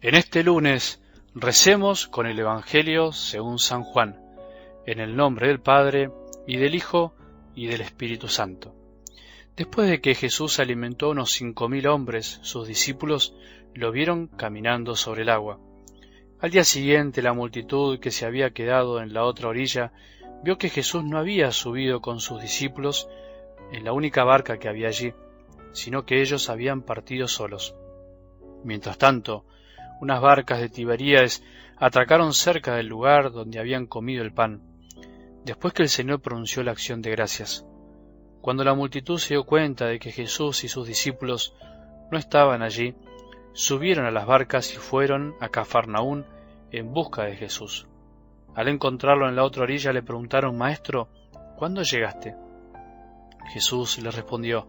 En este lunes recemos con el Evangelio según San Juan, en el nombre del Padre, y del Hijo, y del Espíritu Santo. Después de que Jesús alimentó a unos 5.000 hombres, sus discípulos lo vieron caminando sobre el agua. Al día siguiente la multitud que se había quedado en la otra orilla vio que Jesús no había subido con sus discípulos en la única barca que había allí, sino que ellos habían partido solos. Mientras tanto, unas barcas de Tiberíades atracaron cerca del lugar donde habían comido el pan, después que el Señor pronunció la acción de gracias. Cuando la multitud se dio cuenta de que Jesús y sus discípulos no estaban allí, subieron a las barcas y fueron a Cafarnaún en busca de Jesús. Al encontrarlo en la otra orilla le preguntaron: «Maestro, ¿cuándo llegaste?». Jesús les respondió: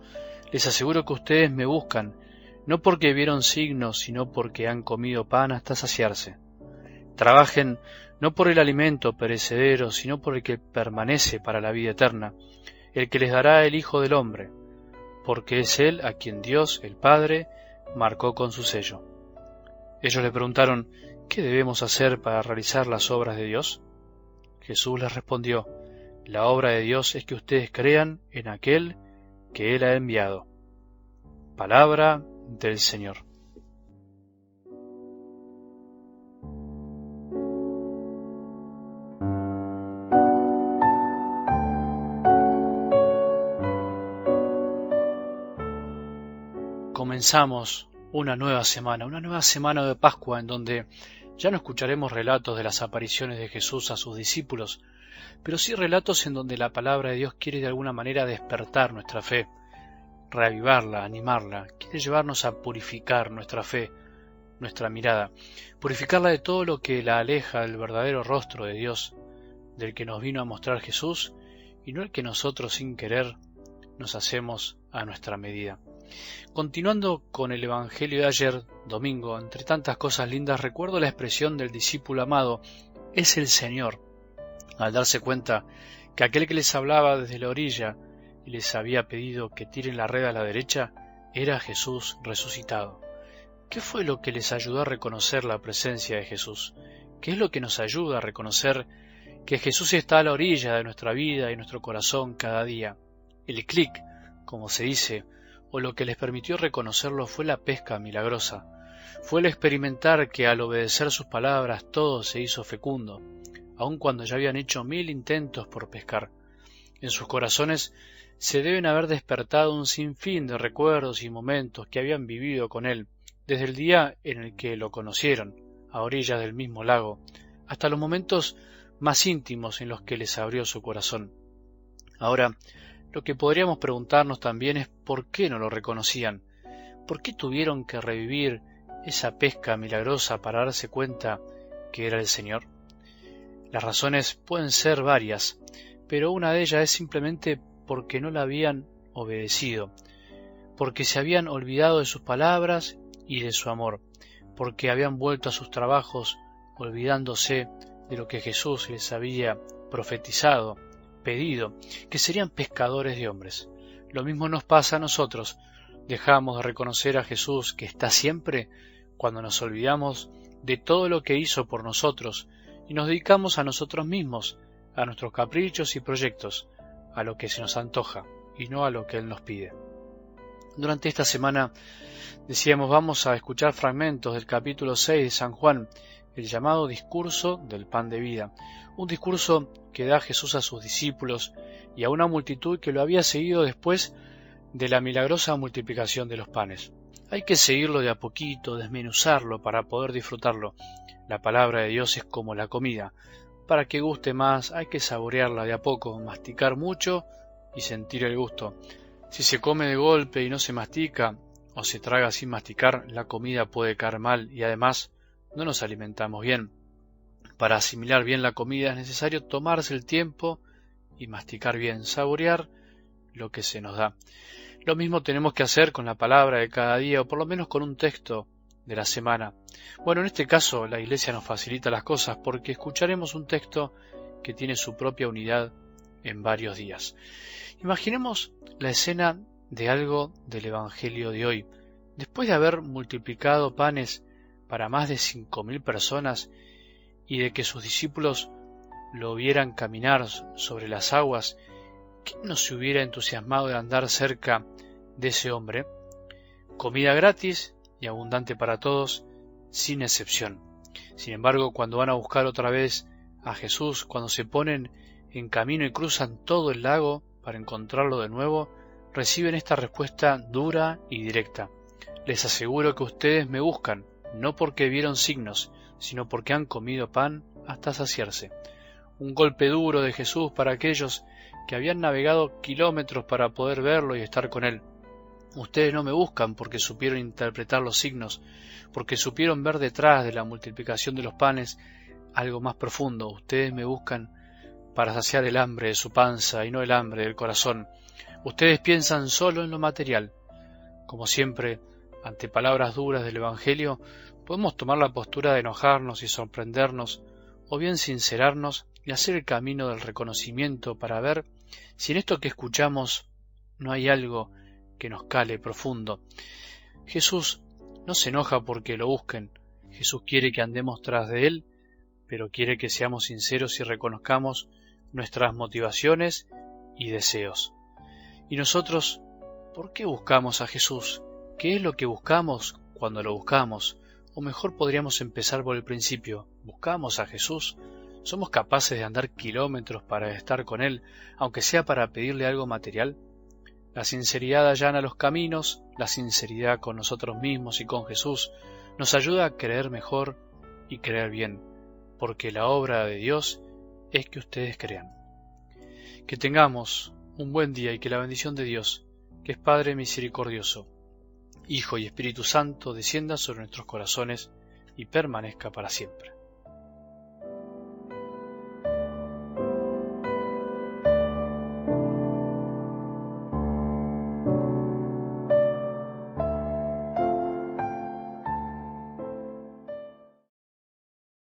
«Les aseguro que ustedes me buscan, no porque vieron signos, sino porque han comido pan hasta saciarse. Trabajen no por el alimento perecedero, sino por el que permanece para la vida eterna, el que les dará el Hijo del Hombre, porque es Él a quien Dios, el Padre, marcó con su sello». Ellos le preguntaron: «¿Qué debemos hacer para realizar las obras de Dios?». Jesús les respondió: «La obra de Dios es que ustedes crean en aquel que Él ha enviado». Palabra del Señor. Comenzamos una nueva semana de Pascua, en donde ya no escucharemos relatos de las apariciones de Jesús a sus discípulos, pero sí relatos en donde la palabra de Dios quiere de alguna manera despertar nuestra fe, reavivarla, animarla, quiere llevarnos a purificar nuestra fe, nuestra mirada, purificarla de todo lo que la aleja del verdadero rostro de Dios, del que nos vino a mostrar Jesús, y no el que nosotros sin querer nos hacemos a nuestra medida. Continuando con el Evangelio de ayer, domingo, entre tantas cosas lindas, recuerdo la expresión del discípulo amado: «Es el Señor», al darse cuenta que aquel que les hablaba desde la orilla y les había pedido que tiren la red a la derecha era Jesús resucitado. ¿Qué fue lo que les ayudó a reconocer la presencia de Jesús? ¿Qué es lo que nos ayuda a reconocer que Jesús está a la orilla de nuestra vida y nuestro corazón cada día? El clic, como se dice, o lo que les permitió reconocerlo fue la pesca milagrosa. Fue el experimentar que al obedecer sus palabras todo se hizo fecundo, aun cuando ya habían hecho 1000 intentos por pescar. En sus corazones se deben haber despertado un sinfín de recuerdos y momentos que habían vivido con él, desde el día en el que lo conocieron, a orillas del mismo lago, hasta los momentos más íntimos en los que les abrió su corazón. Ahora, lo que podríamos preguntarnos también es por qué no lo reconocían, por qué tuvieron que revivir esa pesca milagrosa para darse cuenta que era el Señor. Las razones pueden ser varias, pero una de ellas es simplemente porque no la habían obedecido, porque se habían olvidado de sus palabras y de su amor, porque habían vuelto a sus trabajos olvidándose de lo que Jesús les había profetizado, pedido, que serían pescadores de hombres. Lo mismo nos pasa a nosotros. Dejamos de reconocer a Jesús, que está siempre, cuando nos olvidamos de todo lo que hizo por nosotros y nos dedicamos a nosotros mismos, a nuestros caprichos y proyectos, a lo que se nos antoja y no a lo que Él nos pide. Durante esta semana decíamos, vamos a escuchar fragmentos del capítulo 6 de San Juan, el llamado discurso del pan de vida, un discurso que da Jesús a sus discípulos y a una multitud que lo había seguido después de la milagrosa multiplicación de los panes. Hay que seguirlo de a poquito, desmenuzarlo para poder disfrutarlo. La palabra de Dios es como la comida. Para que guste más hay que saborearla de a poco, masticar mucho y sentir el gusto. Si se come de golpe y no se mastica, o se traga sin masticar, la comida puede caer mal y además no nos alimentamos bien. Para asimilar bien la comida es necesario tomarse el tiempo y masticar bien, saborear lo que se nos da. Lo mismo tenemos que hacer con la palabra de cada día, o por lo menos con un texto de la semana. Bueno, en este caso la Iglesia nos facilita las cosas porque escucharemos un texto que tiene su propia unidad en varios días. Imaginemos la escena de algo del Evangelio de hoy. Después de haber multiplicado panes para más de 5.000 personas y de que sus discípulos lo vieran caminar sobre las aguas, ¿quién no se hubiera entusiasmado de andar cerca de ese hombre? Comida gratis y abundante para todos, sin excepción. Sin embargo, cuando van a buscar otra vez a Jesús, cuando se ponen en camino y cruzan todo el lago para encontrarlo de nuevo, reciben esta respuesta dura y directa. Les aseguro que ustedes me buscan, no porque vieron signos, sino porque han comido pan hasta saciarse. Un golpe duro de Jesús para aquellos que habían navegado kilómetros para poder verlo y estar con él. Ustedes no me buscan porque supieron interpretar los signos, porque supieron ver detrás de la multiplicación de los panes algo más profundo. Ustedes me buscan para saciar el hambre de su panza y no el hambre del corazón. Ustedes piensan solo en lo material. Como siempre, ante palabras duras del Evangelio, podemos tomar la postura de enojarnos y sorprendernos, o bien sincerarnos y hacer el camino del reconocimiento para ver si en esto que escuchamos no hay algo que nos cale profundo. Jesús no se enoja porque lo busquen. Jesús quiere que andemos tras de él, pero quiere que seamos sinceros y reconozcamos nuestras motivaciones y deseos. ¿Y nosotros por qué buscamos a Jesús? ¿Qué es lo que buscamos cuando lo buscamos? O mejor podríamos empezar por el principio. ¿Buscamos a Jesús? ¿Somos capaces de andar kilómetros para estar con Él, aunque sea para pedirle algo material? La sinceridad allana los caminos, la sinceridad con nosotros mismos y con Jesús nos ayuda a creer mejor y creer bien, porque la obra de Dios es que ustedes crean. Que tengamos un buen día y que la bendición de Dios, que es Padre misericordioso, Hijo y Espíritu Santo, descienda sobre nuestros corazones y permanezca para siempre.